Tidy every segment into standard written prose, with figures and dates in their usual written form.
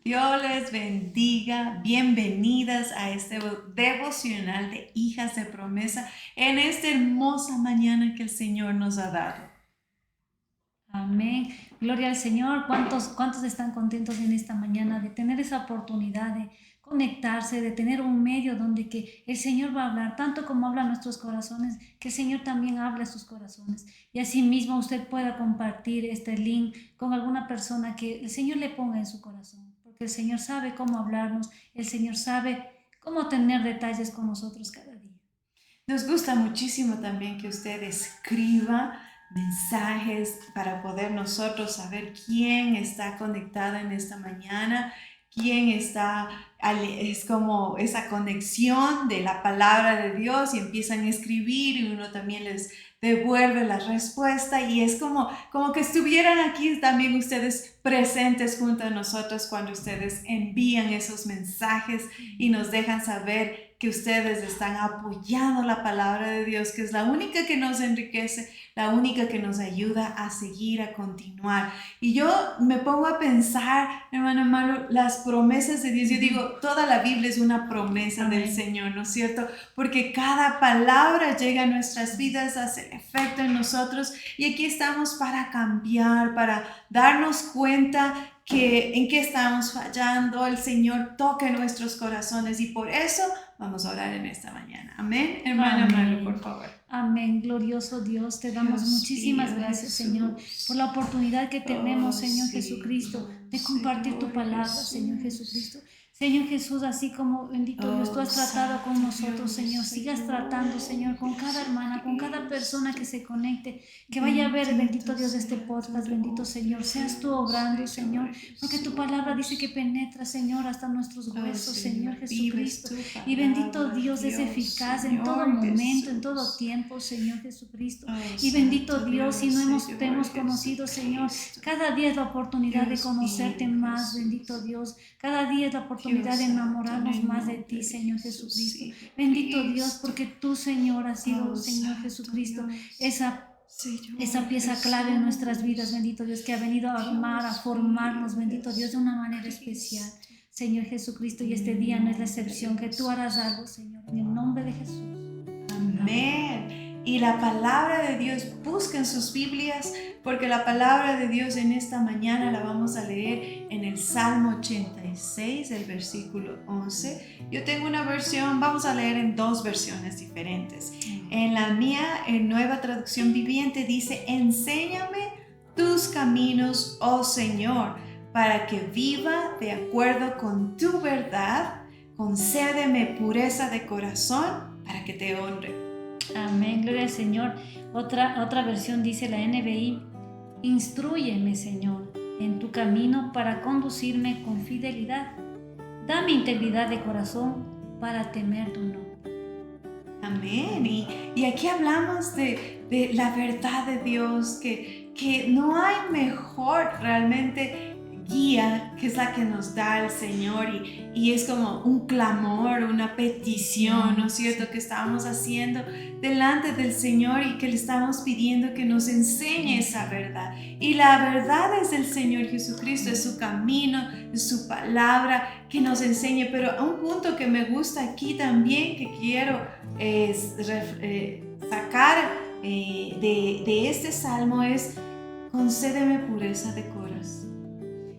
Dios les bendiga. Bienvenidas a este devocional de Hijas de Promesa en esta hermosa mañana que el Señor nos ha dado. Amén. Gloria al Señor. ¿Cuántos están contentos en esta mañana de tener esa oportunidad de conectarse, de tener un medio donde que el Señor va a hablar, tanto como habla a nuestros corazones, que el Señor también habla a sus corazones? Y asimismo usted pueda compartir este link con alguna persona que el Señor le ponga en su corazón, porque el Señor sabe cómo hablarnos, el Señor sabe cómo tener detalles con nosotros cada día. Nos gusta muchísimo también que usted escriba mensajes para poder nosotros saber quién está conectado en esta mañana, quién está, es como esa conexión de la palabra de Dios y empiezan a escribir y uno también les devuelve la respuesta y es como que estuvieran aquí también ustedes presentes junto a nosotros cuando ustedes envían esos mensajes y nos dejan saber que ustedes están apoyando la palabra de Dios, que es la única que nos enriquece, la única que nos ayuda a seguir, a continuar. Y yo me pongo a pensar, hermano Malu, las promesas de Dios. Yo digo, toda la Biblia es una promesa Amén. del Señor, ¿no es cierto? Porque cada palabra llega a nuestras vidas, hace efecto en nosotros y aquí estamos para cambiar, para darnos cuenta que en qué estamos fallando, el Señor toque nuestros corazones y por eso vamos a orar en esta mañana. Amén. Hermana Malu, por favor. Amén, glorioso Dios, te damos Dios muchísimas mío, gracias, Jesús. Señor, por la oportunidad que tenemos, Señor Sí, Jesucristo, de compartir tu palabra, Jesús. Señor Jesucristo. Señor Jesús, así como bendito Dios, tú has tratado con nosotros, Señor, sigas tratando, Señor, con cada hermana, con cada persona que se conecte, que vaya a ver, bendito Dios, este podcast, bendito Señor, seas tú obrando, Señor, porque tu palabra dice que penetra, Señor, hasta nuestros huesos, Señor Jesucristo, y bendito Dios es eficaz en todo momento, en todo tiempo, Señor Jesucristo, y bendito Dios, si no te hemos conocido, Señor, cada día es la oportunidad de conocerte más, bendito Dios, cada día es la oportunidad de enamorarnos más de ti, Señor Jesucristo. Bendito Dios, porque tú, Señor, has sido, Señor Jesucristo, esa pieza clave en nuestras vidas, bendito Dios, que ha venido a armar, a formarnos, bendito Dios, de una manera especial, Señor Jesucristo, y este día no es la excepción, que tú harás algo, Señor, en el nombre de Jesús. Amén. Y la palabra de Dios, busquen sus Biblias, porque la palabra de Dios en esta mañana la vamos a leer en el Salmo 86, el versículo 11. Yo tengo una versión, vamos a leer en dos versiones diferentes. En la mía, en Nueva Traducción Viviente, dice: enséñame tus caminos, oh Señor, para que viva de acuerdo con tu verdad. Concédeme pureza de corazón para que te honre. Amén, gloria al Señor. Otra versión dice la NBI: instrúyeme, Señor, en tu camino para conducirme con fidelidad. Dame integridad de corazón para temer tu nombre. Amén. Y aquí hablamos de la verdad de Dios, que no hay mejor realmente guía que es la que nos da el Señor y es como un clamor, una petición, ¿no es cierto?, que estamos haciendo delante del Señor y que le estamos pidiendo que nos enseñe esa verdad. Y la verdad es el Señor Jesucristo, es su camino, es su palabra que nos enseñe. Pero a un punto que me gusta aquí también, que quiero sacar de este salmo, es: concédeme pureza de corazón.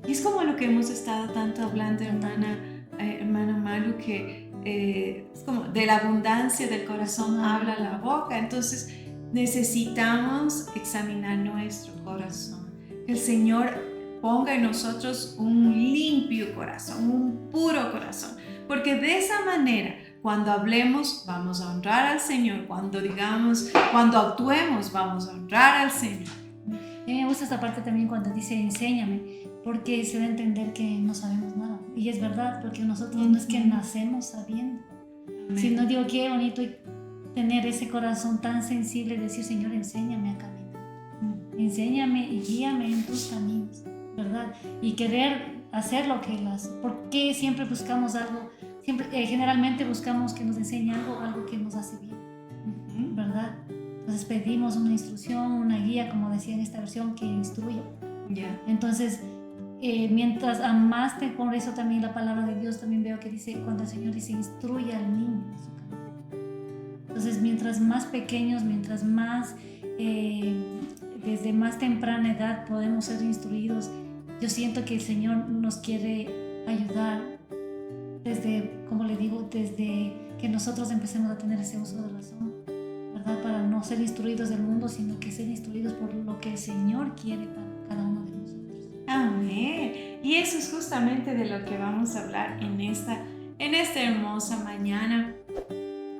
Y es como lo que hemos estado tanto hablando, hermana Malu, que es como de la abundancia del corazón habla la boca. Entonces necesitamos examinar nuestro corazón, que el Señor ponga en nosotros un limpio corazón, un puro corazón, porque de esa manera, cuando hablemos, vamos a honrar al Señor. Cuando actuemos, vamos a honrar al Señor. Y me gusta esta parte también cuando dice enséñame, porque se da a entender que no sabemos nada. Y es verdad, porque nosotros no es que nacemos sabiendo, sino digo, qué bonito tener ese corazón tan sensible, decir: Señor, enséñame a caminar, enséñame y guíame en tus caminos, ¿verdad? Y querer hacer lo que Él hace. ¿Por qué siempre buscamos algo? Generalmente buscamos que nos enseñe algo que nos hace bien, ¿verdad? Entonces pedimos una instrucción, una guía, como decía en esta versión, que instruya. Entonces mientras amaste, por eso también la palabra de Dios también veo que dice, cuando el Señor dice, instruye al niño en su camino. Entonces, mientras más pequeños, mientras más, desde más temprana edad podemos ser instruidos, yo siento que el Señor nos quiere ayudar desde, como le digo, desde que nosotros empecemos a tener ese uso de razón, ¿verdad? Para no ser instruidos del mundo, sino que ser instruidos por lo que el Señor quiere para cada uno de nosotros. Amén. Y eso es justamente de lo que vamos a hablar en esta hermosa mañana,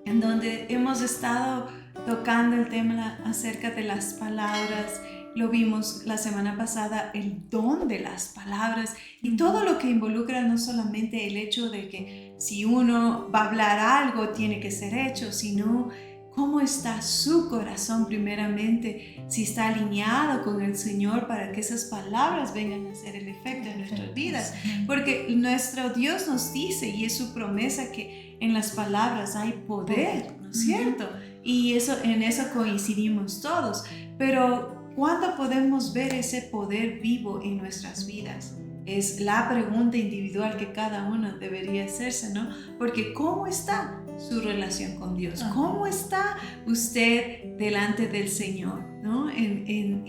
en donde hemos estado tocando el tema acerca de las palabras. Lo vimos la semana pasada, el don de las palabras y todo lo que involucra no solamente el hecho de que si uno va a hablar algo tiene que ser hecho, sino cómo está su corazón primeramente, si está alineado con el Señor para que esas palabras vengan a hacer el efecto en nuestras vidas. Porque nuestro Dios nos dice, y es su promesa, que en las palabras hay poder, ¿no es cierto? Y en eso coincidimos todos. Pero ¿cuándo podemos ver ese poder vivo en nuestras vidas? Es la pregunta individual que cada uno debería hacerse, ¿no? Porque ¿cómo está su relación con Dios? ¿Cómo está usted delante del Señor, ¿no? En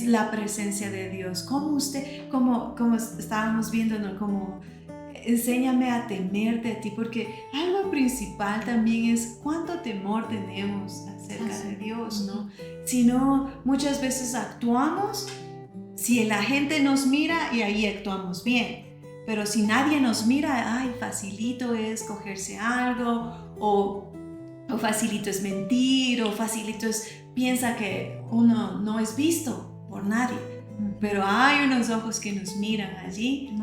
la presencia de Dios. ¿Cómo usted, como estábamos viendo, ¿no? Como enséñame a temerte a ti, porque algo principal también es cuánto temor tenemos acerca de Dios, ¿no? Si no, muchas veces actuamos, si la gente nos mira y ahí actuamos bien, pero si nadie nos mira, ay, facilito es cogerse algo, o facilito es mentir, o facilito es, piensa que uno no es visto por nadie. Pero hay unos ojos que nos miran allí,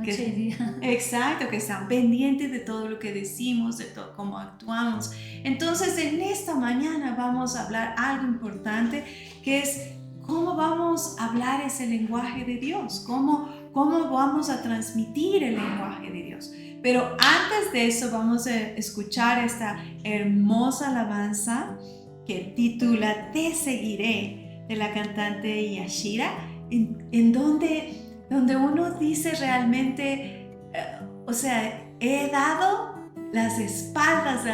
exacto, que están pendientes de todo lo que decimos, de todo cómo actuamos. Entonces, en esta mañana vamos a hablar algo importante, que es cómo vamos a hablar ese lenguaje de Dios, cómo vamos a transmitir el lenguaje de Dios. Pero antes de eso vamos a escuchar esta hermosa alabanza que titula Te seguiré, de la cantante Yashira, en donde uno dice realmente, o sea, he dado las espaldas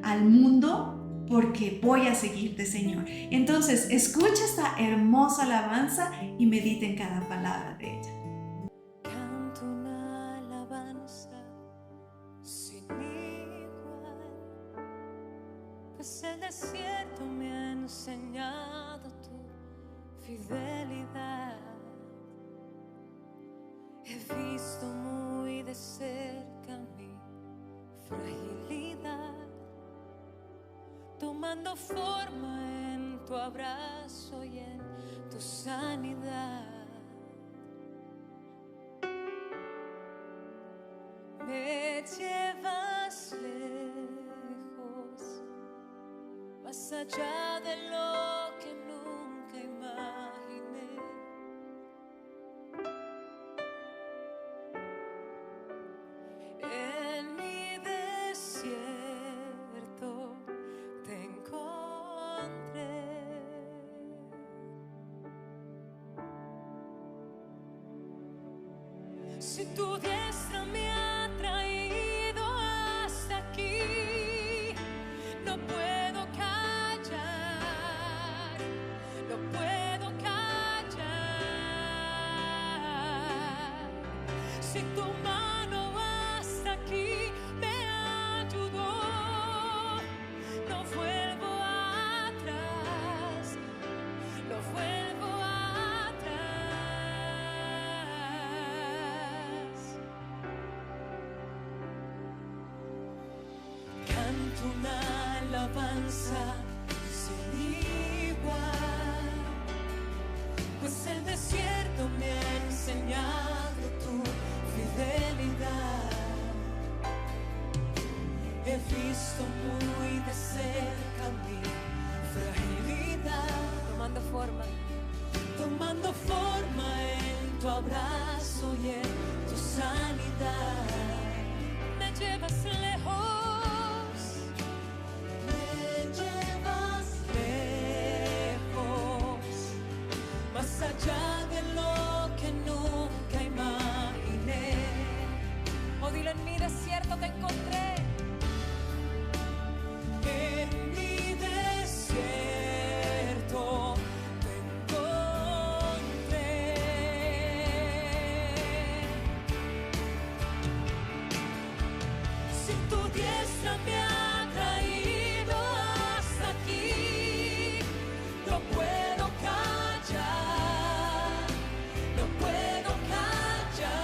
al mundo porque voy a seguirte, Señor. Entonces, escucha esta hermosa alabanza y medita en cada palabra de ella. Canto una alabanza sin igual, pues el desierto me ha enseñado tu fidelidad. He visto muy de cerca mi fragilidad, tomando forma en tu abrazo y en tu sanidad. Me llevas lejos, más allá de lo que nunca imaginé. En mi desierto te encontré. Si tu diestra me ha traído hasta aquí, no puedo callar, no puedo callar. Si tu mano hasta aquí me ayudó, no vuelvo atrás, no vuelvo atrás. Canto una alabanza sin igual, pues el desierto me ha enseñado tu fidelidad. He visto muy de cerca mi fragilidad, tomando forma en tu abrazo y en tu sanidad. Me llevas lejos, más allá de lo que nunca imaginé. en mi desierto te encontré. En mi desierto te encontré. Si tu diestra me ha traído hasta aquí, no puedo callar, no puedo callar.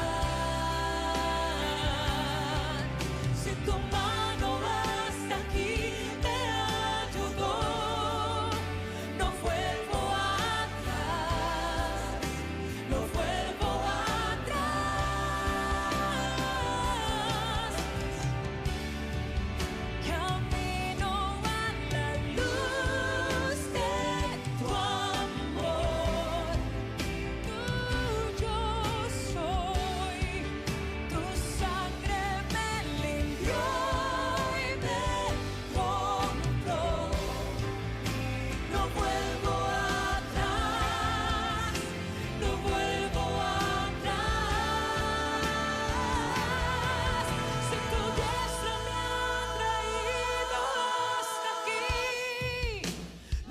Si tu mano hasta aquí me ayudó, no vuelvo atrás, no vuelvo atrás. Camino a la luz de tu amor. Tuyo soy, tu sangre me limpió y me compró. No vuelvo atrás, no vuelvo atrás. Si tu diestra me ha traído hasta aquí,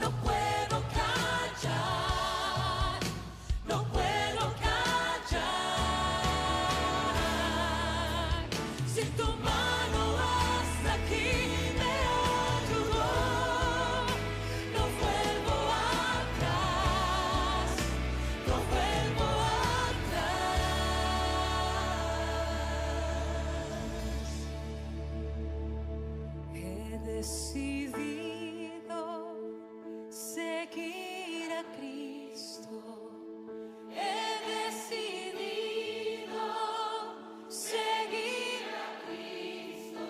no puedo callar, no puedo callar. Si tu mano hasta aquí me ayudó, no vuelvo atrás, no vuelvo atrás. He decidido seguir a Cristo. He decidido seguir a Cristo.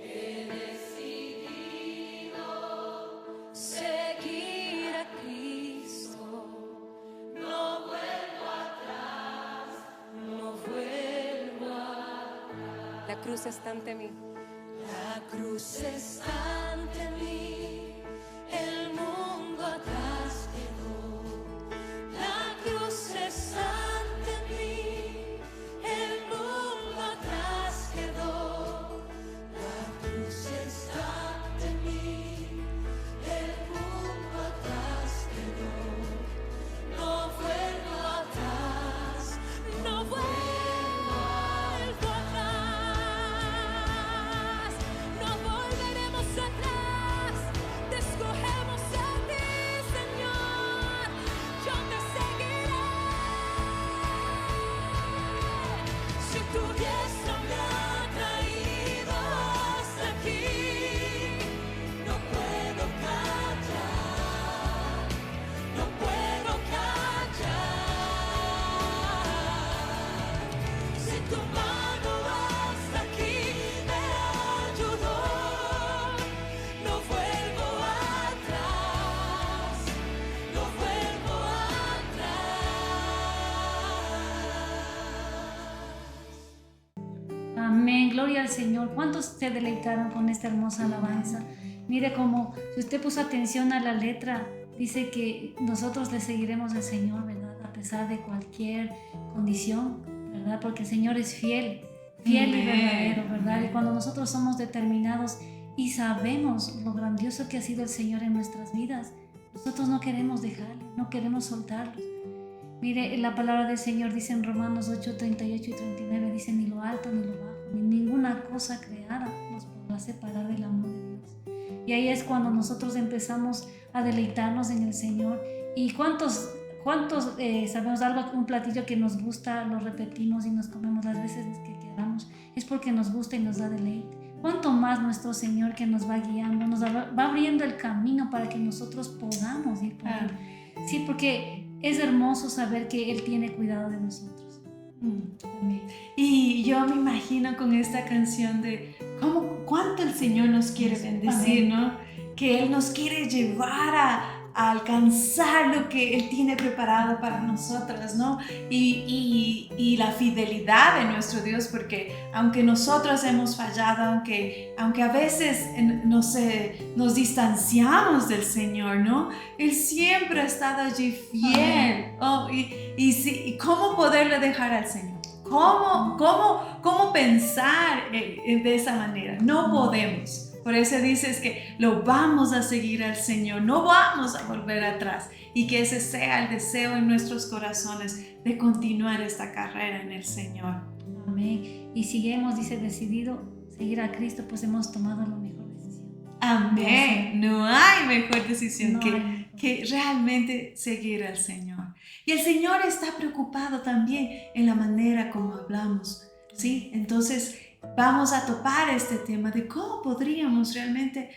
He decidido seguir a Cristo. No vuelvo atrás, no vuelvo atrás. La cruz está ante mí. La cruz está ante mí. El mundo atrás quedó. La cruz está ante mí. El mundo atrás quedó. La cruz está ante mí. El mundo atrás quedó. No vuelvo atrás, no vuelvo atrás. No volveremos atrás. Te escogemos a ti, Señor. Yo te seguiré. Si tu diestra me ha traído hasta aquí, no puedo callar, no puedo callar. Si tu mano hasta aquí me ayudó, no vuelvo atrás, no vuelvo atrás. Amén, gloria al Señor. ¿Cuántos se deleitaron con esta hermosa alabanza? Mire como, si usted puso atención a la letra, dice que nosotros le seguiremos al Señor, ¿verdad? A pesar de cualquier condición, ¿verdad? Porque el Señor es fiel, fiel y verdadero, ¿verdad? Y cuando nosotros somos determinados y sabemos lo grandioso que ha sido el Señor en nuestras vidas, nosotros no queremos dejarlo, no queremos soltarlo. Mire, la palabra del Señor dice en Romanos 8, 38 y 39, dice: ni lo alto ni lo bajo, ni ninguna cosa creada nos podrá separar del amor de Dios. Y ahí es cuando nosotros empezamos a deleitarnos en el Señor. ¿Y cuántos sabemos algo, un platillo que nos gusta, lo repetimos y nos comemos las veces que queramos? Es porque nos gusta y nos da deleite. ¿Cuánto más nuestro Señor, que nos va guiando, nos va abriendo el camino para que nosotros podamos ir por Él? Sí, porque es hermoso saber que Él tiene cuidado de nosotros. Amén. Y yo me imagino con esta canción de cuánto el Señor nos quiere bendecir, ¿no? Que Él nos quiere llevar a alcanzar lo que Él tiene preparado para nosotras, ¿no? Y la fidelidad de nuestro Dios, porque aunque nosotros hemos fallado, aunque a veces nos distanciamos del Señor, ¿no? Él siempre ha estado allí fiel. Oh, y ¿cómo poderle dejar al Señor? ¿Cómo pensar de esa manera? No podemos. Por eso dices que lo vamos a seguir al Señor, no vamos a volver atrás, y que ese sea el deseo en nuestros corazones de continuar esta carrera en el Señor. Amén. Y si hemos, dice, decidido seguir a Cristo, pues hemos tomado la mejor decisión. Amén. No hay mejor decisión No hay que realmente seguir al Señor. Y el Señor está preocupado también en la manera como hablamos, ¿sí? Entonces vamos a topar este tema de cómo podríamos realmente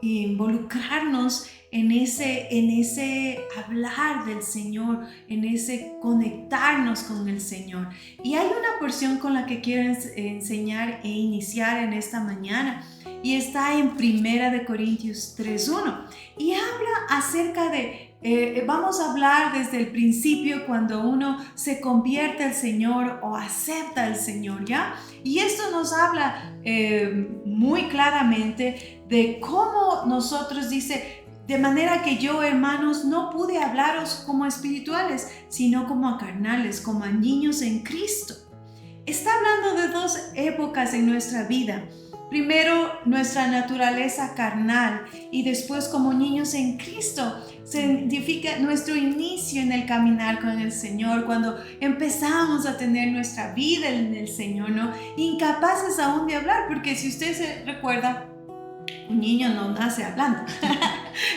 involucrarnos en ese hablar del Señor, en ese conectarnos con el Señor. Y hay una porción con la que quiero enseñar e iniciar en esta mañana, y está en 1 Corintios 3:1, y habla acerca de vamos a hablar desde el principio, cuando uno se convierte al Señor o acepta al Señor, ¿ya? Y esto nos habla muy claramente de cómo nosotros, dice, de manera que yo, hermanos, no pude hablaros como espirituales, sino como a carnales, como a niños en Cristo. Está hablando de dos épocas en nuestra vida. Primero, nuestra naturaleza carnal, y después, como niños en Cristo, significa nuestro inicio en el caminar con el Señor, cuando empezamos a tener nuestra vida en el Señor, ¿no? Incapaces aún de hablar, porque si usted se recuerda, un niño no nace hablando.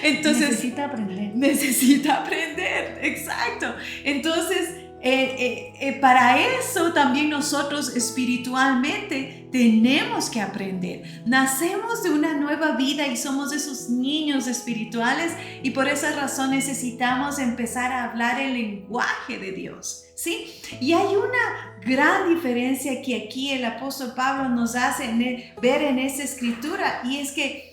Entonces, necesita aprender, exacto. Entonces, para eso también nosotros espiritualmente tenemos que aprender. Nacemos de una nueva vida y somos esos niños espirituales, y por esa razón necesitamos empezar a hablar el lenguaje de Dios, ¿sí? Y hay una gran diferencia que aquí el apóstol Pablo nos hace ver en esa escritura, y es que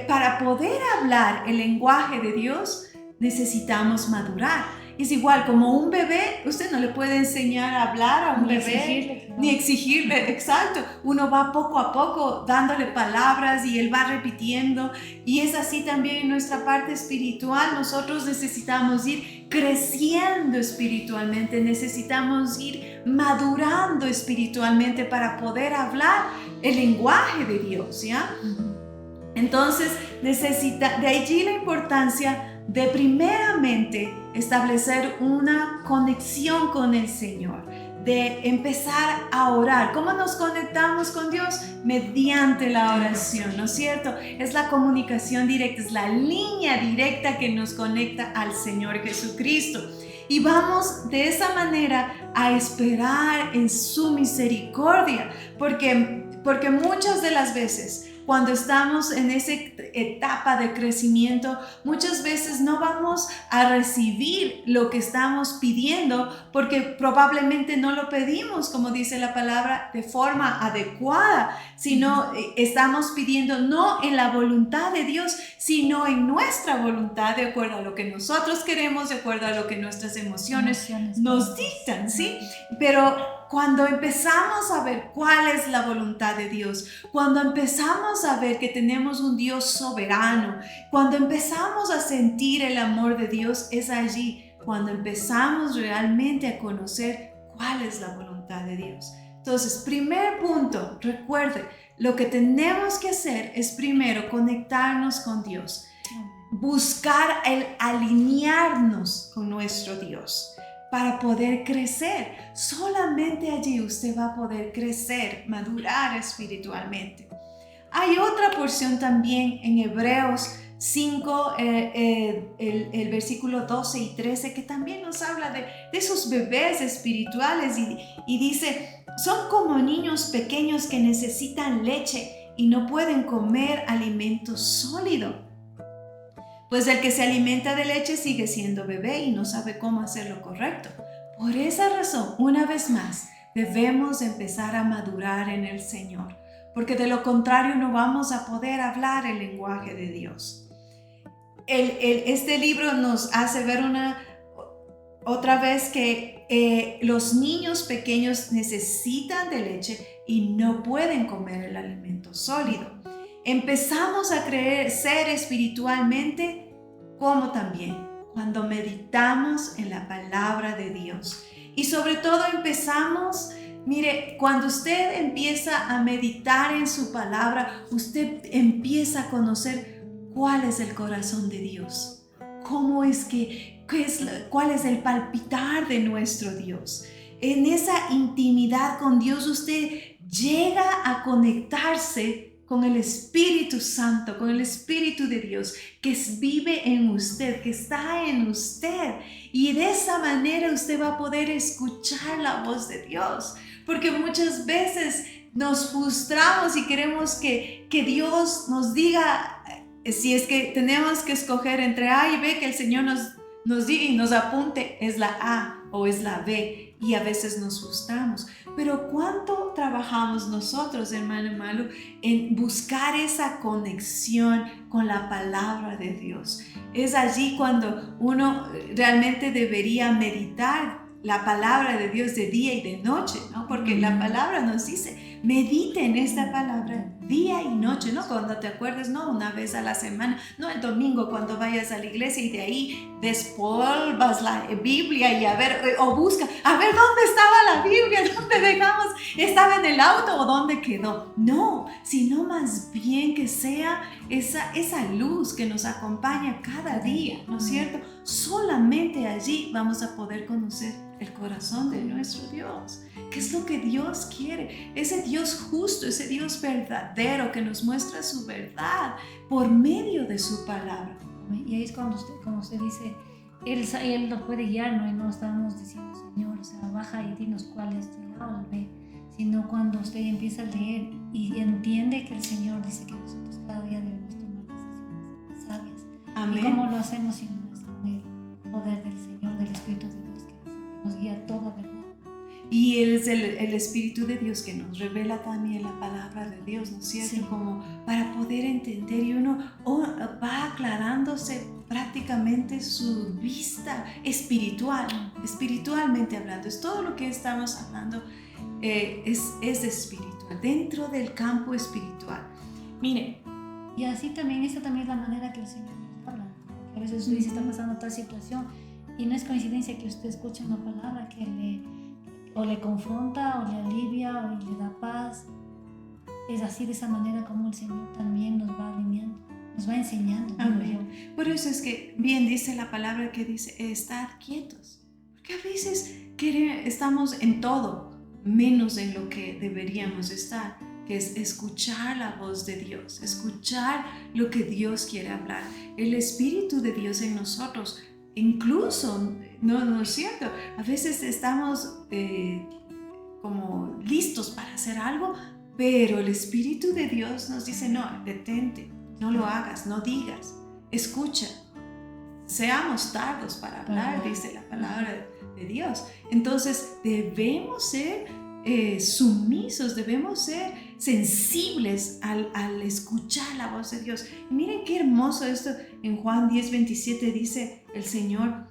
para poder hablar el lenguaje de Dios necesitamos madurar. Es igual, como un bebé, usted no le puede enseñar a hablar a un bebé, ni exigirle, exacto. Uno va poco a poco dándole palabras y él va repitiendo. Y es así también en nuestra parte espiritual. Nosotros necesitamos ir creciendo espiritualmente, necesitamos ir madurando espiritualmente para poder hablar el lenguaje de Dios, ¿ya? Entonces, de allí la importancia de primeramente establecer una conexión con el Señor, de empezar a orar. ¿Cómo nos conectamos con Dios? Mediante la oración, ¿no es cierto? Es la comunicación directa, es la línea directa que nos conecta al Señor Jesucristo. Y vamos de esa manera a esperar en su misericordia, porque muchas de las veces, cuando estamos en esa etapa de crecimiento, muchas veces no vamos a recibir lo que estamos pidiendo, porque probablemente no lo pedimos, como dice la palabra, de forma adecuada, sino estamos pidiendo no en la voluntad de Dios, sino en nuestra voluntad, de acuerdo a lo que nosotros queremos, de acuerdo a lo que nuestras emociones nos dictan, ¿sí? Pero cuando empezamos a ver cuál es la voluntad de Dios, cuando empezamos a ver que tenemos un Dios soberano, cuando empezamos a sentir el amor de Dios, es allí cuando empezamos realmente a conocer cuál es la voluntad de Dios. Entonces, primer punto, recuerde, lo que tenemos que hacer es primero conectarnos con Dios, buscar el alinearnos con nuestro Dios, para poder crecer. Solamente allí usted va a poder crecer, madurar espiritualmente. Hay otra porción también en Hebreos 5, el versículo 12 y 13, que también nos habla de esos bebés espirituales, y dice, son como niños pequeños que necesitan leche y no pueden comer alimento sólido. Pues el que se alimenta de leche sigue siendo bebé y no sabe cómo hacer lo correcto. Por esa razón, una vez más, debemos empezar a madurar en el Señor, porque de lo contrario no vamos a poder hablar el lenguaje de Dios. Este libro nos hace ver otra vez que los niños pequeños necesitan de leche y no pueden comer el alimento sólido. Empezamos a crecer espiritualmente como también cuando meditamos en la palabra de Dios. Y sobre todo empezamos, mire, cuando usted empieza a meditar en su palabra, usted empieza a conocer cuál es el corazón de Dios. Cómo es cuál es el palpitar de nuestro Dios. En esa intimidad con Dios usted llega a conectarse con el Espíritu Santo, con el Espíritu de Dios que vive en usted, que está en usted. Y de esa manera usted va a poder escuchar la voz de Dios. Porque muchas veces nos frustramos y queremos que Dios nos diga, si es que tenemos que escoger entre A y B, que el Señor nos diga y nos apunte, es la A o es la B. Y a veces nos frustramos. Pero ¿cuánto trabajamos nosotros, hermano Malu, en buscar esa conexión con la palabra de Dios? Es allí cuando uno realmente debería meditar la palabra de Dios de día y de noche, ¿no? Porque la palabra nos dice, medite en esta palabra día y noche, ¿no? Cuando te acuerdes, no una vez a la semana, no el domingo cuando vayas a la iglesia y de ahí despolvas la Biblia y a ver, o busca, a ver dónde estaba la Biblia, dónde dejamos, estaba en el auto o dónde quedó. No, sino más bien que sea esa luz que nos acompaña cada día, ¿no es cierto? Solamente allí vamos a poder conocer el corazón de nuestro Dios. ¿Qué es lo que Dios quiere? Ese Dios justo, ese Dios verdadero que nos muestra su verdad por medio de su palabra. Y ahí es cuando usted, como usted dice, Él nos puede guiar, ¿no? Y no estamos diciendo, Señor, o sea, baja y dinos cuál es el A o el B, sino cuando usted empieza a leer y entiende que el Señor dice que nosotros cada día debemos tomar decisiones sabias. Amén. ¿Y cómo lo hacemos si no es con el poder del Señor, del Espíritu de Dios, que nos guía a toda verdad? Y Él es el Espíritu de Dios que nos revela también la palabra de Dios, ¿no es cierto? Sí. Como para poder entender, y uno va aclarándose prácticamente su vista espiritualmente hablando. Es todo lo que estamos hablando, es espiritual, dentro del campo espiritual. Mire. Y así también, esta también es la manera que el Señor nos habla. A veces usted dice, está pasando tal situación, y no es coincidencia que usted escuche una palabra que le confronta, o le alivia, o le da paz. Es así, de esa manera como el Señor también nos va alineando, nos va enseñando. Amén. Por eso es que bien dice la palabra que dice, estad quietos. Porque a veces estamos en todo, menos en lo que deberíamos estar, que es escuchar la voz de Dios, escuchar lo que Dios quiere hablar. El Espíritu de Dios en nosotros, incluso, no es cierto, a veces estamos como listos para hacer algo, pero el Espíritu de Dios nos dice, no, detente, no lo hagas, no digas, escucha. Seamos tardos para hablar, dice la palabra de Dios. Entonces debemos ser sumisos, debemos ser sensibles al escuchar la voz de Dios. Y miren qué hermoso esto. En Juan 10:27 dice el Señor,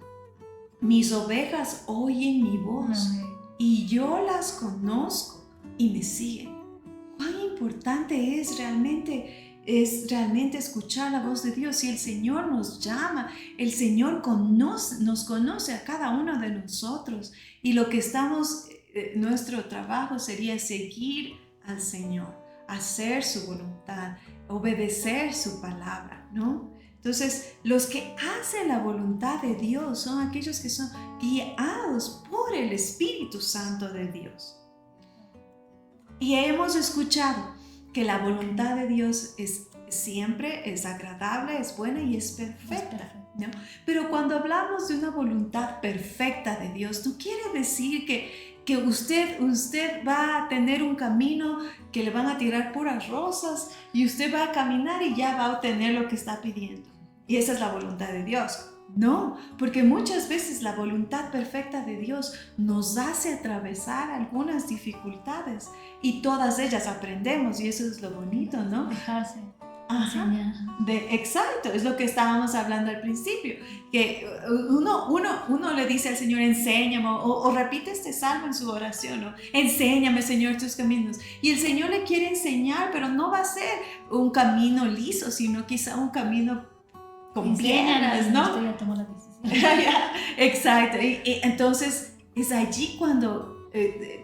mis ovejas oyen mi voz y yo las conozco y me siguen. Cuán importante es realmente escuchar la voz de Dios. Si el Señor nos llama, el Señor nos conoce a cada uno de nosotros, y lo que nuestro trabajo sería seguir al Señor, hacer su voluntad, obedecer su palabra, ¿no? Entonces, los que hacen la voluntad de Dios son aquellos que son guiados por el Espíritu Santo de Dios. Y hemos escuchado que la voluntad de Dios siempre es agradable, es buena y es perfecta, ¿no? Pero cuando hablamos de una voluntad perfecta de Dios, no quiere decir que usted va a tener un camino que le van a tirar puras rosas y usted va a caminar y ya va a obtener lo que está pidiendo. Y esa es la voluntad de Dios. No, porque muchas veces la voluntad perfecta de Dios nos hace atravesar algunas dificultades y todas ellas aprendemos, y eso es lo bonito, ¿no? Dejarse. Ajá. Exacto, es lo que estábamos hablando al principio, que uno le dice al Señor, enséñame, o repite este salmo en su oración, ¿no? Enséñame, Señor, tus caminos. Y el Señor le quiere enseñar, pero no va a ser un camino liso, sino quizá un camino con piedras, ¿no? Usted ya tomó la decisión. Exacto, y entonces es allí cuando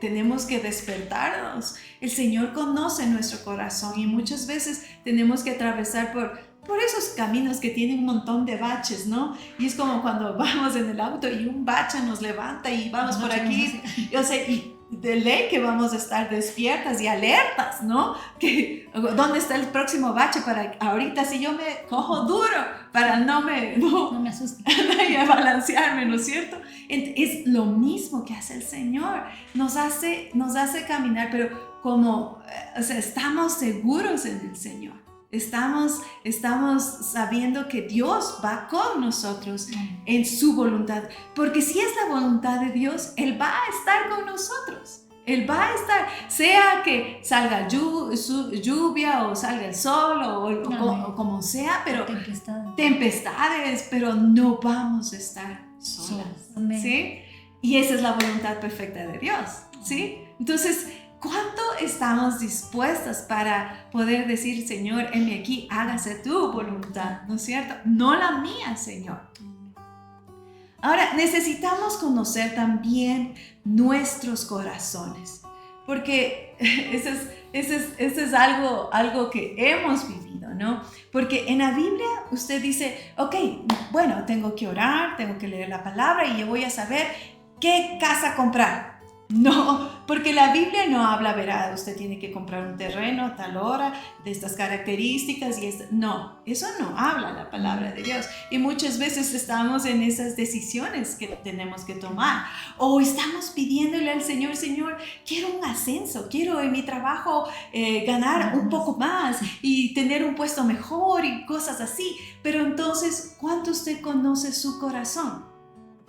tenemos que despertarnos. El Señor conoce nuestro corazón y muchas veces tenemos que atravesar por esos caminos que tienen un montón de baches, ¿no? Y es como cuando vamos en el auto y un bache nos levanta y vamos por aquí, o sea, y de ley que vamos a estar despiertas y alertas, ¿no? Que, ¿dónde está el próximo bache? Para ahorita si yo me cojo duro para no me asuste. y a balancearme, ¿no es cierto? Es lo mismo que hace el Señor, nos hace caminar, pero como, o sea, estamos seguros en el Señor. Estamos sabiendo que Dios va con nosotros en su voluntad. Porque si es la voluntad de Dios, Él va a estar con nosotros. Él va a estar, sea que salga lluvia o salga el sol o como sea, pero tempestades, pero no vamos a estar solas. ¿Sí? Y esa es la voluntad perfecta de Dios. ¿Sí? Entonces, ¿cuánto estamos dispuestas para poder decir, Señor, heme aquí, hágase tu voluntad, ¿no es cierto? No la mía, Señor. Ahora, necesitamos conocer también nuestros corazones, porque eso es algo que hemos vivido, ¿no? Porque en la Biblia usted dice, ok, bueno, tengo que orar, tengo que leer la palabra y yo voy a saber qué casa comprar. No, porque la Biblia no habla, verá, usted tiene que comprar un terreno a tal hora, de estas características y no, eso no habla la palabra de Dios. Y muchas veces estamos en esas decisiones que tenemos que tomar, o estamos pidiéndole al Señor, Señor, quiero un ascenso, quiero en mi trabajo ganar un poco más y tener un puesto mejor y cosas así. Pero entonces, ¿cuánto usted conoce su corazón?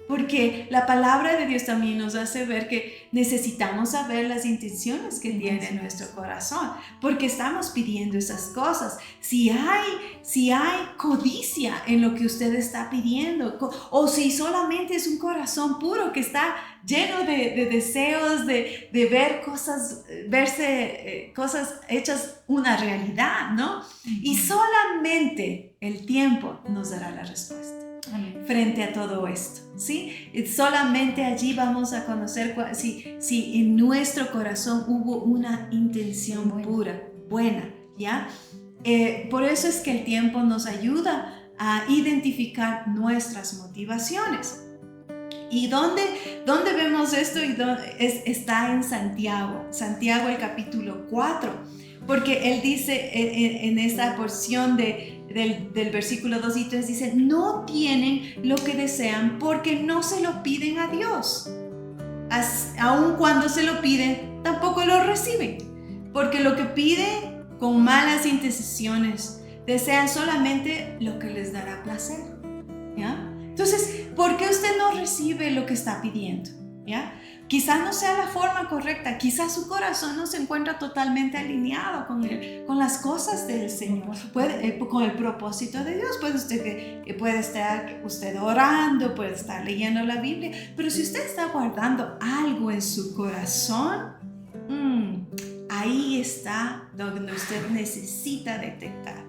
Porque la palabra de Dios también nos hace ver que necesitamos saber las intenciones que tiene nuestro corazón, porque estamos pidiendo esas cosas. Si hay codicia en lo que usted está pidiendo, o si solamente es un corazón puro que está lleno de deseos de ver cosas, verse cosas hechas una realidad, ¿no? Y solamente el tiempo nos dará la respuesta. Frente a todo esto, ¿sí? Solamente allí vamos a conocer si en nuestro corazón hubo una intención pura, buena, ¿ya? Por eso es que el tiempo nos ayuda a identificar nuestras motivaciones. ¿Y dónde vemos esto? Está en Santiago el capítulo 4, porque él dice en esta porción del versículo 2 y 3, dice, no tienen lo que desean porque no se lo piden a Dios. Aun cuando se lo piden, tampoco lo reciben, porque lo que piden con malas intenciones, desean solamente lo que les dará placer, ¿ya? Entonces, ¿por qué usted no recibe lo que está pidiendo? ¿Ya? Quizás no sea la forma correcta, quizás su corazón no se encuentra totalmente alineado con las cosas del Señor, con el propósito de Dios. Puede estar usted orando, puede estar leyendo la Biblia, pero si usted está guardando algo en su corazón, ahí está donde usted necesita detectar.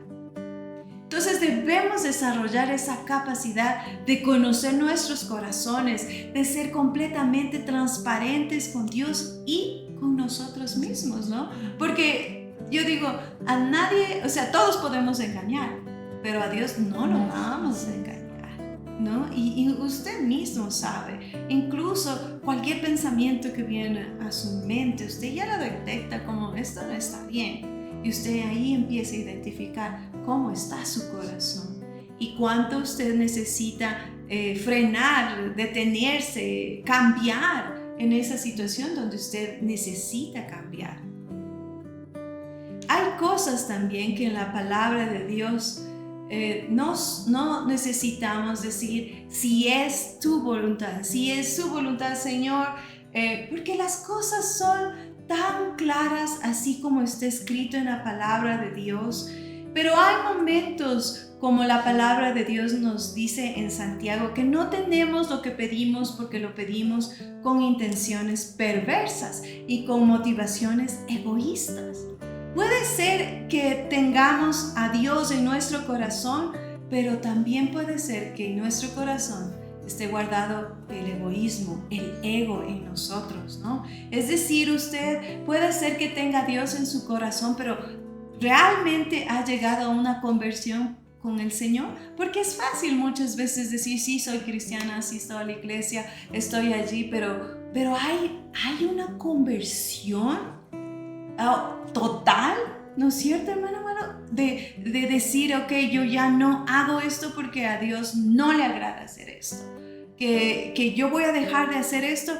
Entonces debemos desarrollar esa capacidad de conocer nuestros corazones, de ser completamente transparentes con Dios y con nosotros mismos, ¿no? Porque yo digo, a nadie, o sea, todos podemos engañar, pero a Dios no lo vamos a engañar, ¿no? Y usted mismo sabe, incluso cualquier pensamiento que viene a su mente, usted ya lo detecta como esto no está bien. Y usted ahí empieza a identificar cómo está su corazón y cuánto usted necesita frenar, detenerse, cambiar en esa situación donde usted necesita cambiar. Hay cosas también que en la palabra de Dios no necesitamos decir si es tu voluntad, si es su voluntad, Señor, porque las cosas son tan claras así como está escrito en la palabra de Dios. Pero hay momentos, como la palabra de Dios nos dice en Santiago, que no tenemos lo que pedimos porque lo pedimos con intenciones perversas y con motivaciones egoístas. Puede ser que tengamos a Dios en nuestro corazón, pero también puede ser que en nuestro corazón esté guardado el egoísmo, el ego en nosotros, ¿no? Es decir, usted puede ser que tenga a Dios en su corazón, pero ¿realmente ha llegado a una conversión con el Señor? Porque es fácil muchas veces decir, sí, soy cristiana, sí, estoy a la iglesia, estoy allí, pero hay una conversión total, ¿no es cierto, hermano? De decir, ok, yo ya no hago esto porque a Dios no le agrada hacer esto. Que yo voy a dejar de hacer esto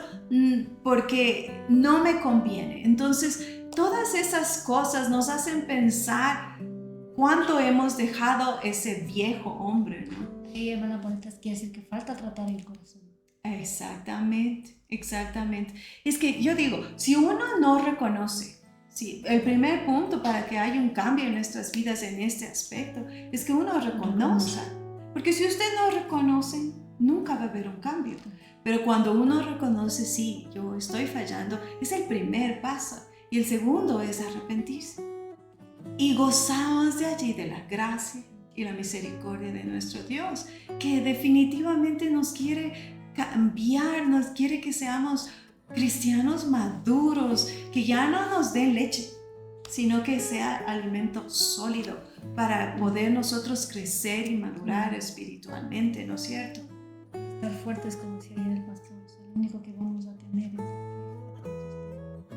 porque no me conviene. Entonces, todas esas cosas nos hacen pensar cuánto hemos dejado ese viejo hombre, ¿no? Sí, hermana bonita, quiere decir que falta tratar el corazón. Exactamente. Es que yo digo, si uno no reconoce, sí, el primer punto para que haya un cambio en nuestras vidas en este aspecto es que uno reconozca. Porque si usted no reconoce, nunca va a haber un cambio. Pero cuando uno reconoce, sí, yo estoy fallando, es el primer paso. Y el segundo es arrepentirse. Y gozamos de allí de la gracia y la misericordia de nuestro Dios, que definitivamente nos quiere cambiar, nos quiere que seamos cristianos maduros, que ya no nos den leche, sino que sea alimento sólido para poder nosotros crecer y madurar espiritualmente, ¿no es cierto? Estar fuertes, como decía ayer el pastor, lo único que vamos a tener es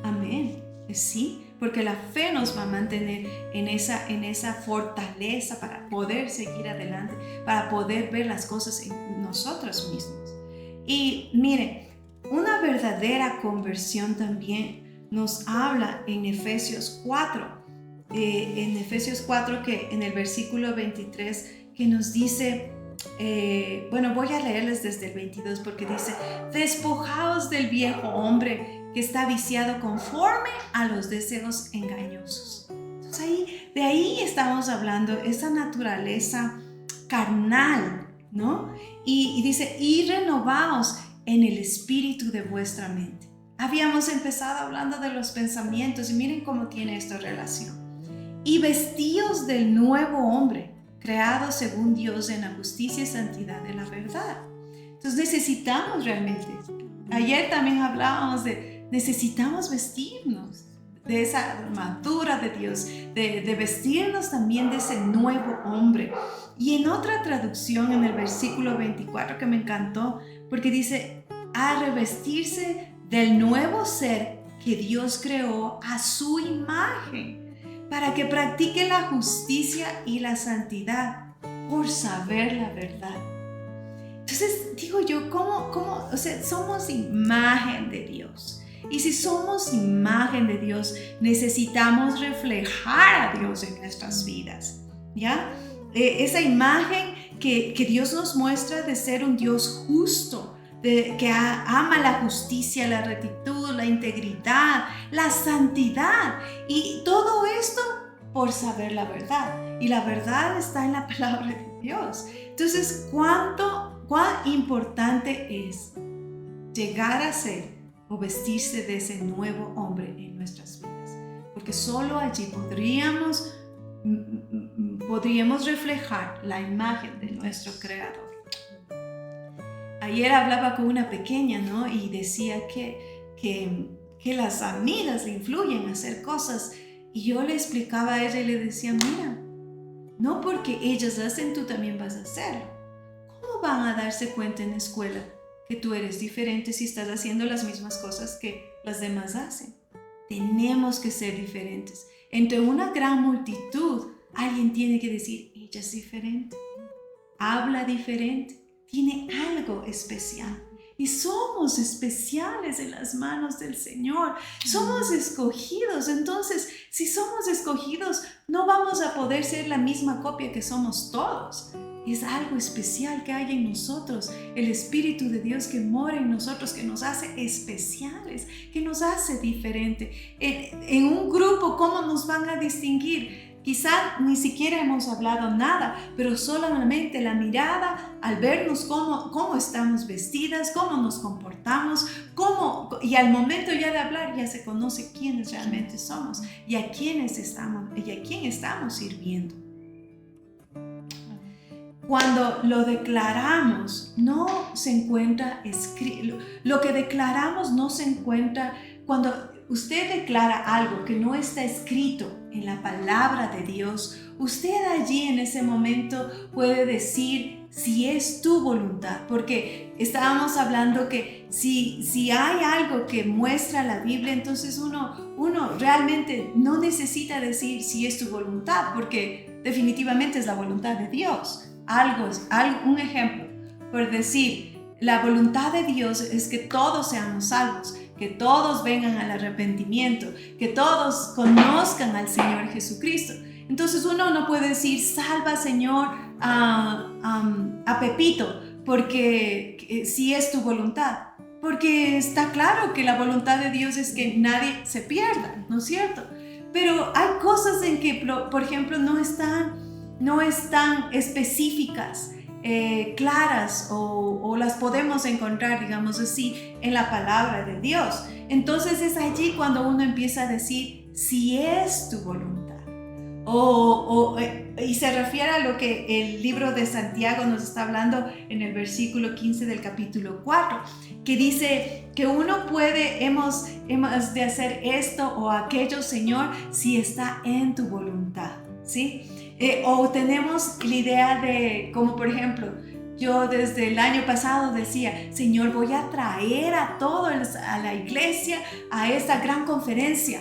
amén. Sí, porque la fe nos va a mantener en esa fortaleza para poder seguir adelante, para poder ver las cosas en nosotros mismos. Y mire, una verdadera conversión también nos habla en Efesios 4. En Efesios 4, que en el versículo 23, que nos dice, voy a leerles desde el 22 porque dice, despojaos del viejo hombre que está viciado conforme a los deseos engañosos. Entonces de ahí estamos hablando, esa naturaleza carnal, ¿no? Y dice, y renovaos en el espíritu de vuestra mente. Habíamos empezado hablando de los pensamientos y miren cómo tiene esta relación. Y vestíos del nuevo hombre, creado según Dios en la justicia y santidad de la verdad. Entonces necesitamos realmente, ayer también hablábamos necesitamos vestirnos de esa armadura de Dios, de vestirnos también de ese nuevo hombre. Y en otra traducción, en el versículo 24, que me encantó, porque dice, a revestirse del nuevo ser que Dios creó a su imagen, para que practique la justicia y la santidad por saber la verdad. Entonces, digo yo, ¿cómo? O sea, somos imagen de Dios. Y si somos imagen de Dios, necesitamos reflejar a Dios en nuestras vidas, ¿ya? Esa imagen que Dios nos muestra de ser un Dios justo, que ama la justicia, la rectitud, la integridad, la santidad. Y todo esto por saber la verdad. Y la verdad está en la palabra de Dios. Entonces, cuán importante es llegar a ser o vestirse de ese nuevo hombre en nuestras vidas, porque solo allí podríamos reflejar la imagen de nuestro Creador. Ayer hablaba con una pequeña, ¿no? Y decía que las amigas le influyen a hacer cosas, y yo le explicaba a ella y le decía, mira, no porque ellas hacen, tú también vas a hacerlo. ¿Cómo van a darse cuenta en la escuela que tú eres diferente si estás haciendo las mismas cosas que las demás hacen? Tenemos que ser diferentes. Entre una gran multitud, alguien tiene que decir, ella es diferente, habla diferente, tiene algo especial. Y somos especiales en las manos del Señor. Somos escogidos. Entonces, si somos escogidos, no vamos a poder ser la misma copia que somos todos. Es algo especial que hay en nosotros, el Espíritu de Dios que mora en nosotros, que nos hace especiales, que nos hace diferente. En un grupo, ¿cómo nos van a distinguir? Quizá ni siquiera hemos hablado nada, pero solamente la mirada, al vernos cómo estamos vestidas, cómo nos comportamos, y al momento ya de hablar ya se conoce quiénes realmente somos y a quién estamos sirviendo. cuando lo declaramos, no se encuentra escrito. Lo que declaramos no se encuentra. Cuando usted declara algo que no está escrito en la palabra de Dios, usted allí en ese momento puede decir si es tu voluntad, porque estábamos hablando que si hay algo que muestra la Biblia, entonces uno realmente no necesita decir si es tu voluntad, porque definitivamente es la voluntad de Dios. Un ejemplo, por decir, la voluntad de Dios es que todos seamos salvos, que todos vengan al arrepentimiento, que todos conozcan al Señor Jesucristo. Entonces uno no puede decir, salva Señor a Pepito, porque si es tu voluntad. Porque está claro que la voluntad de Dios es que nadie se pierda, ¿no es cierto? Pero hay cosas en que, por ejemplo, no están específicas, claras o las podemos encontrar, digamos así, en la palabra de Dios. Entonces es allí cuando uno empieza a decir si es tu voluntad. Y se refiere a lo que el libro de Santiago nos está hablando en el versículo 15 del capítulo 4, que dice que hemos de hacer esto o aquello, Señor, si está en tu voluntad, ¿sí? O tenemos la idea de, como por ejemplo, yo desde el año pasado decía, Señor, voy a traer a todos a la iglesia a esta gran conferencia.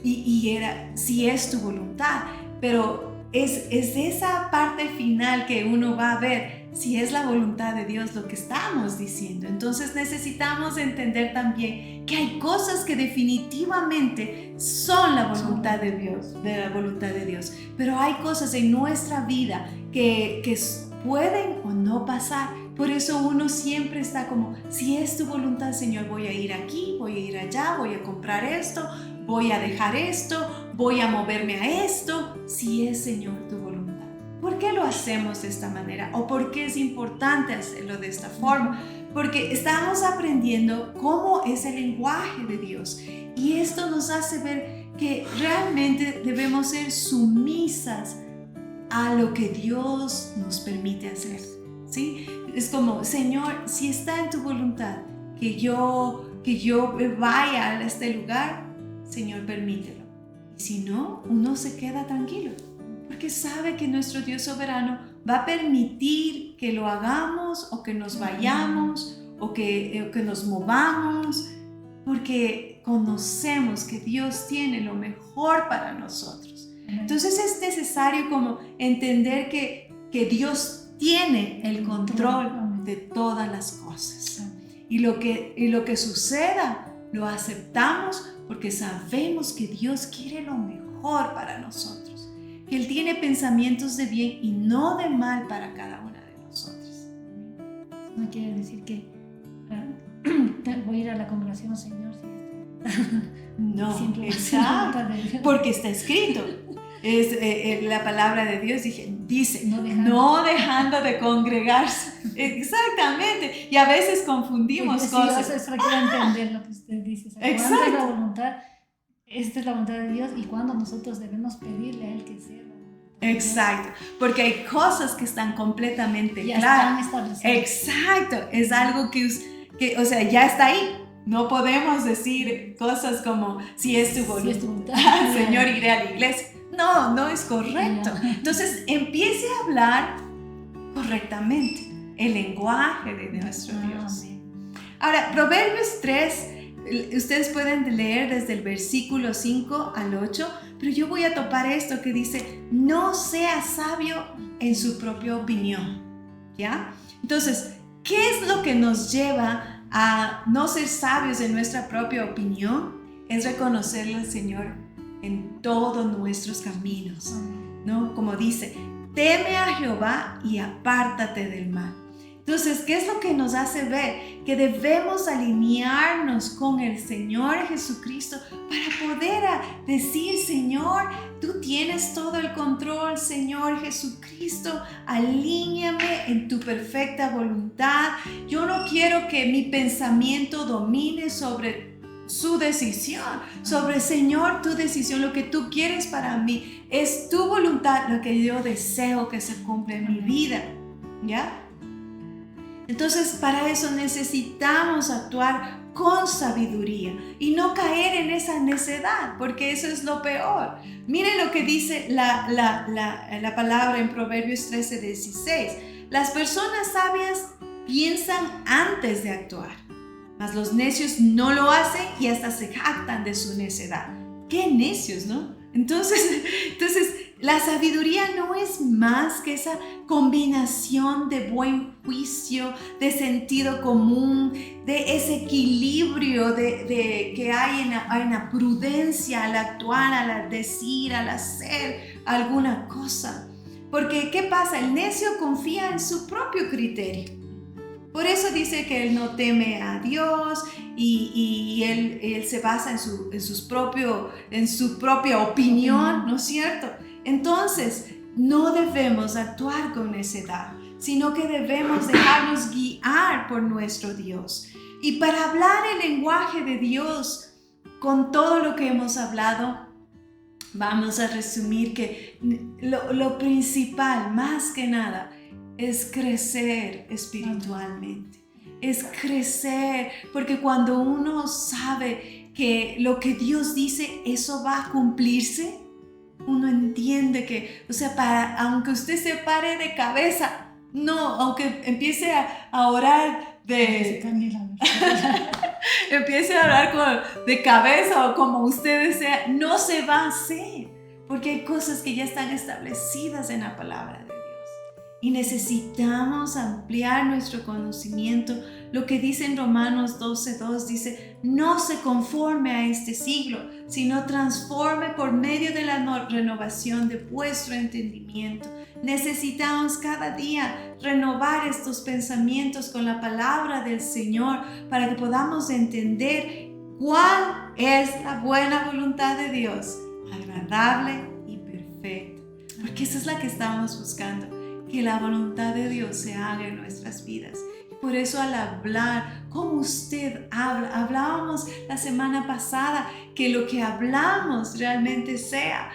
Y era, si es tu voluntad. Pero es esa parte final que uno va a ver si es la voluntad de Dios lo que estamos diciendo. Entonces necesitamos entender también que hay cosas que definitivamente son la voluntad de Dios, pero hay cosas en nuestra vida que pueden o no pasar. Por eso uno siempre está como, si es tu voluntad, Señor, voy a ir aquí, voy a ir allá, voy a comprar esto, voy a dejar esto, voy a moverme a esto, si es, Señor, tu voluntad. ¿Por qué lo hacemos de esta manera? ¿O por qué es importante hacerlo de esta forma? Porque estamos aprendiendo cómo es el lenguaje de Dios. Y esto nos hace ver que realmente debemos ser sumisas a lo que Dios nos permite hacer, ¿sí? Es como, Señor, si está en tu voluntad que yo vaya a este lugar, Señor, permítelo. Y si no, uno se queda tranquilo, porque sabe que nuestro Dios soberano va a permitir que lo hagamos o que nos vayamos o que nos movamos, porque conocemos que Dios tiene lo mejor para nosotros. Entonces es necesario como entender que Dios tiene el control de todas las cosas. Y lo que suceda, lo aceptamos porque sabemos que Dios quiere lo mejor para nosotros, que Él tiene pensamientos de bien y no de mal para cada una de nosotros. No quiere decir que voy a ir a la congregación, Señor, no, exacto, porque está escrito. La palabra de Dios dice no dejando de congregarse. Exactamente. Y a veces confundimos cosas. Es para que entender lo que usted dice. Exacto. ¿Cuándo es la voluntad? Esta es la voluntad de Dios y cuando nosotros debemos pedirle a Él que sea. Exacto. Porque hay cosas que están completamente ya claras. Están establecidas. Exacto. Es algo que, o sea, ya está ahí. No podemos decir cosas como si es tu voluntad, Señor, iré a la iglesia. No es correcto. Entonces empiece a hablar correctamente el lenguaje de nuestro Dios. Ahora, Proverbios 3, ustedes pueden leer desde el versículo 5 al 8, pero yo voy a topar esto que dice, no sea sabio en su propia opinión. ¿Ya? Entonces, ¿qué es lo que nos lleva a no ser sabios en nuestra propia opinión? Es reconocerle al Señor en todos nuestros caminos, ¿no? Como dice, teme a Jehová y apártate del mal. Entonces, ¿qué es lo que nos hace ver? Que debemos alinearnos con el Señor Jesucristo para poder decir, Señor, tú tienes todo el control, Señor Jesucristo, alíñame en tu perfecta voluntad. Yo no quiero que mi pensamiento domine sobre su decisión, sobre, Señor, tu decisión, lo que tú quieres para mí. Es tu voluntad lo que yo deseo que se cumpla en mi vida. ¿ya? Entonces, para eso necesitamos actuar con sabiduría y no caer en esa necedad, porque eso es lo peor. Miren lo que dice la palabra en Proverbios 13:16. Las personas sabias piensan antes de actuar, mas los necios no lo hacen y hasta se jactan de su necedad. ¡Qué necios!, ¿no? Entonces, la sabiduría no es más que esa combinación de buen juicio, de sentido común, de ese equilibrio que hay en la prudencia al actuar, al decir, al hacer alguna cosa. Porque, ¿qué pasa? El necio confía en su propio criterio. Por eso dice que él no teme a Dios y él se basa en su propia opinión, ¿no es cierto? Entonces, no debemos actuar con necedad, sino que debemos dejarnos guiar por nuestro Dios. Y para hablar el lenguaje de Dios, con todo lo que hemos hablado, vamos a resumir que lo principal, más que nada, es crecer espiritualmente, es crecer, porque cuando uno sabe que lo que Dios dice, eso va a cumplirse, uno entiende que, o sea, aunque usted se pare de cabeza, no, aunque empiece a orar empiece a orar de cabeza o como usted desea, no se va a hacer, porque hay cosas que ya están establecidas en la palabra de Dios. Y necesitamos ampliar nuestro conocimiento. Lo que dice en Romanos 12:2 dice, no se conforme a este siglo, sino transforme por medio de la renovación de vuestro entendimiento. Necesitamos cada día renovar estos pensamientos con la palabra del Señor para que podamos entender cuál es la buena voluntad de Dios, agradable y perfecta. Porque esa es la que estamos buscando, que la voluntad de Dios se haga en nuestras vidas. Por eso al hablar, como usted habla, hablábamos la semana pasada que lo que hablamos realmente sea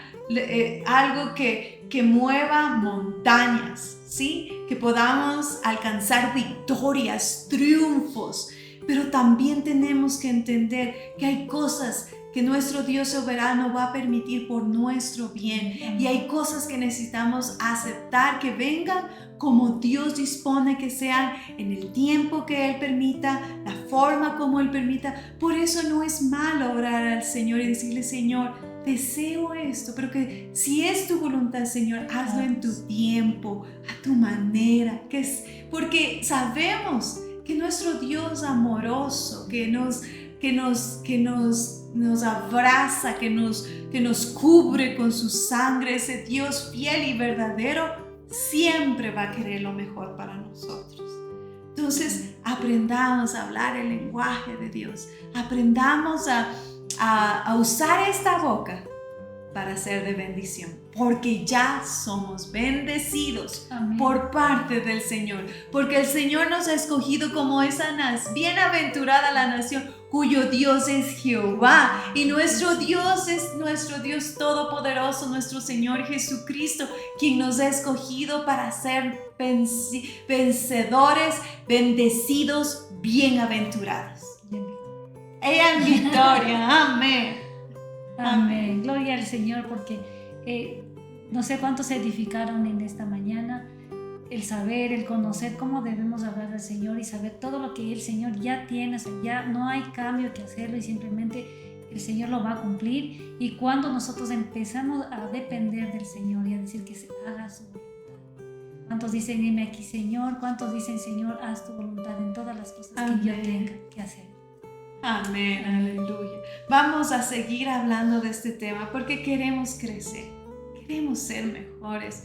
algo que mueva montañas, ¿sí? Que podamos alcanzar victorias, triunfos, pero también tenemos que entender que hay cosas que nuestro Dios soberano va a permitir por nuestro bien, y hay cosas que necesitamos aceptar que vengan como Dios dispone que sean, en el tiempo que Él permita, la forma como Él permita. Por eso no es malo orar al Señor y decirle, Señor, deseo esto, pero que si es tu voluntad, Señor, hazlo en tu tiempo, a tu manera, porque sabemos que nuestro Dios amoroso, que nos abraza, que nos cubre con su sangre, ese Dios fiel y verdadero, siempre va a querer lo mejor para nosotros. Entonces, aprendamos a hablar el lenguaje de Dios, aprendamos a usar esta boca para ser de bendición, porque ya somos bendecidos. Amén. Por parte del Señor, porque el Señor nos ha escogido como esa bienaventurada la nación cuyo Dios es Jehová, y nuestro Dios es nuestro Dios todopoderoso, nuestro Señor Jesucristo, quien nos ha escogido para ser vencedores, bendecidos, bienaventurados. Ella en victoria. Amén. Amén. Gloria al Señor, porque no sé cuántos se edificaron en esta mañana. El saber, el conocer cómo debemos hablar al Señor y saber todo lo que el Señor ya tiene, o sea, ya no hay cambio que hacerlo y simplemente el Señor lo va a cumplir. Y cuando nosotros empezamos a depender del Señor y a decir que se haga su voluntad. ¿Cuántos dicen, dime aquí, Señor? ¿Cuántos dicen, Señor, haz tu voluntad en todas las cosas Amén. Que yo tenga que hacer? Amén, aleluya. Vamos a seguir hablando de este tema porque queremos crecer. Queremos ser mejores.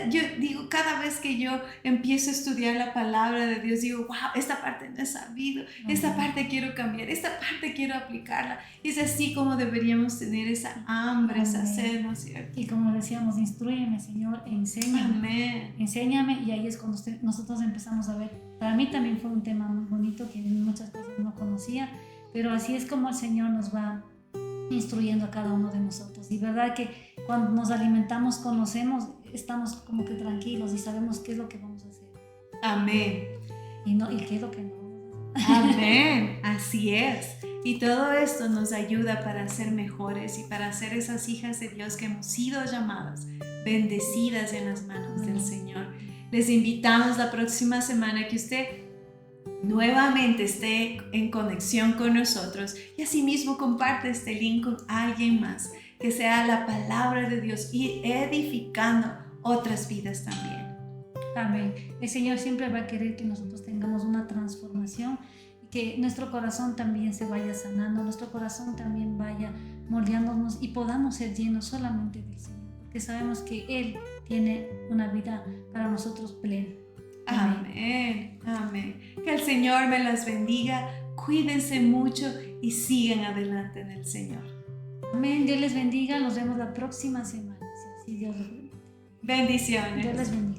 Yo digo, cada vez que yo empiezo a estudiar la palabra de Dios, digo, wow, esta parte no he sabido, esta parte quiero cambiar, esta parte quiero aplicarla. Es así como deberíamos tener esa hambre, esa sed, ¿no es cierto? Y como decíamos, instrúyeme, Señor, enséñame. Amén. Enséñame, y ahí es cuando nosotros empezamos a ver. Para mí también fue un tema muy bonito que muchas cosas no conocía, pero así es como el Señor nos va instruyendo a cada uno de nosotros. Y verdad que cuando nos alimentamos, conocemos, estamos como que tranquilos y sabemos qué es lo que vamos a hacer. Amén. Y qué es lo que no. Amén, así es. Y todo esto nos ayuda para ser mejores y para ser esas hijas de Dios que hemos sido llamadas, bendecidas en las manos del Señor. Les invitamos la próxima semana que usted nuevamente esté en conexión con nosotros y asimismo comparte este link con alguien más, que sea la palabra de Dios y edificando otras vidas también. Amén. El Señor siempre va a querer que nosotros tengamos una transformación y que nuestro corazón también se vaya sanando, nuestro corazón también vaya moldeándonos y podamos ser llenos solamente del Señor, porque sabemos que Él tiene una vida para nosotros plena. Amén, amén. Que el Señor me las bendiga, cuídense mucho y sigan adelante en el Señor. Amén, Dios les bendiga, nos vemos la próxima semana, si así Dios lo permite. Bendiciones. Dios les bendiga.